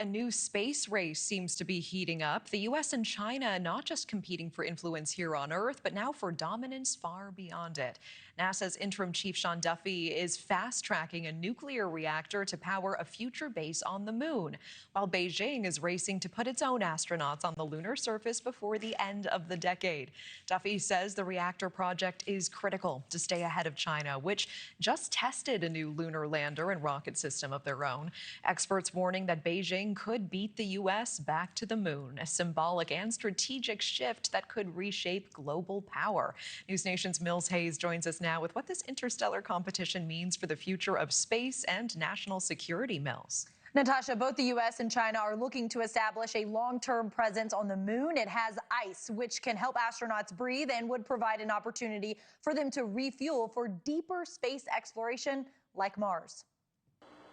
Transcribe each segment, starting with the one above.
A new space race seems to be heating up. The U.S. and China not just competing for influence here on Earth, but now for dominance far beyond it. NASA's interim chief Sean Duffy is fast-tracking a nuclear reactor to power a future base on the moon, while Beijing is racing to put its own astronauts on the lunar surface before the end of the decade. Duffy says the reactor project is critical to stay ahead of China, which just tested a new lunar lander and rocket system of their own. Experts warning that Beijing could beat the U.S. back to the moon, a symbolic and strategic shift that could reshape global power. NewsNation's Mills Hayes joins us now with what this interstellar competition means for the future of space and national security. Mills. Natasha, both the U.S. and China are looking to establish a long-term presence on the moon. It has ice, which can help astronauts breathe and would provide an opportunity for them to refuel for deeper space exploration like Mars.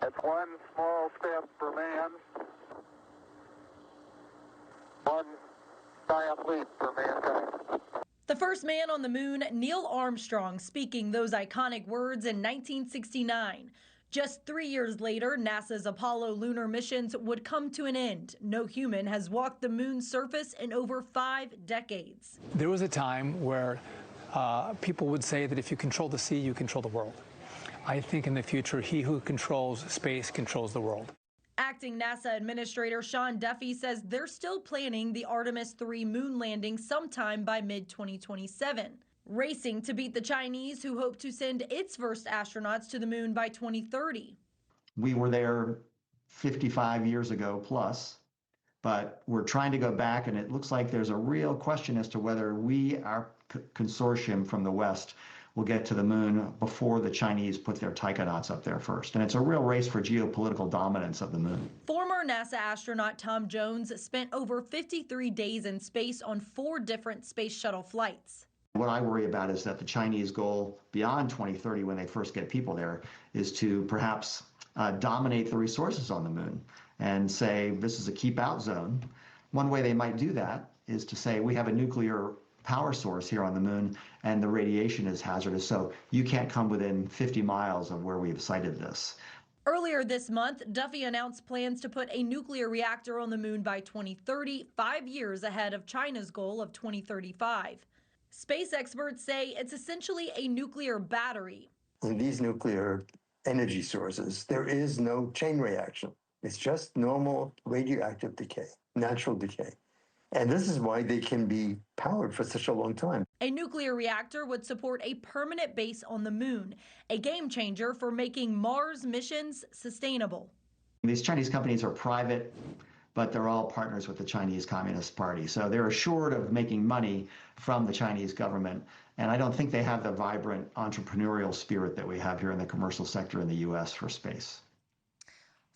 It's one small step for man, one giant leap for mankind. The first man on the moon, Neil Armstrong, speaking those iconic words in 1969. Just 3 years later, NASA's Apollo lunar missions would come to an end. No human has walked the moon's surface in over 5 decades. There was a time where people would say that if you control the sea, you control the world. I think in the future, he who controls space controls the world. Acting NASA Administrator Sean Duffy says they're still planning the Artemis 3 moon landing sometime by mid-2027, racing to beat the Chinese, who hope to send its first astronauts to the moon by 2030. We were there 55 years ago plus, but we're trying to go back, and it looks like there's a real question as to whether we, our consortium from the West, will get to the moon before the Chinese put their taikonauts up there first. And it's a real race for geopolitical dominance of the moon. Former NASA astronaut Tom Jones spent over 53 days in space on 4 different space shuttle flights. What I worry about is that the Chinese goal beyond 2030, when they first get people there, is to perhaps dominate the resources on the moon and say this is a keep out zone. One way they might do that is to say we have a nuclear power source here on the moon and the radiation is hazardous, so you can't come within 50 miles of where we've sited this. Earlier this month, Duffy announced plans to put a nuclear reactor on the moon by 2030, 5 years ahead of China's goal of 2035. Space experts say it's essentially a nuclear battery. In these nuclear energy sources, there is no chain reaction. It's just normal radioactive decay, natural decay. And this is why they can be powered for such a long time. A nuclear reactor would support a permanent base on the moon, a game changer for making Mars missions sustainable. These Chinese companies are private, but they're all partners with the Chinese Communist Party. So they're assured of making money from the Chinese government. And I don't think they have the vibrant entrepreneurial spirit that we have here in the commercial sector in the U.S. for space.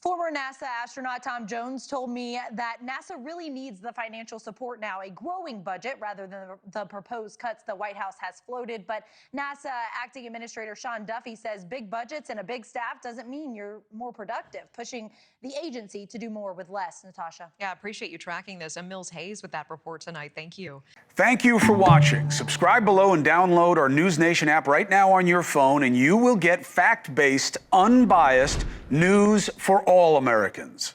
Former NASA astronaut Tom Jones told me that NASA really needs the financial support now, a growing budget rather than the proposed cuts the White House has floated. But NASA Acting Administrator Sean Duffy says big budgets and a big staff doesn't mean you're more productive, pushing the agency to do more with less. Natasha. Yeah, appreciate you tracking this. I'm Mills Hayes with that report tonight. Thank you. Thank you for watching. Subscribe below and download our NewsNation app right now on your phone, and you will get fact-based, unbiased news for all Americans.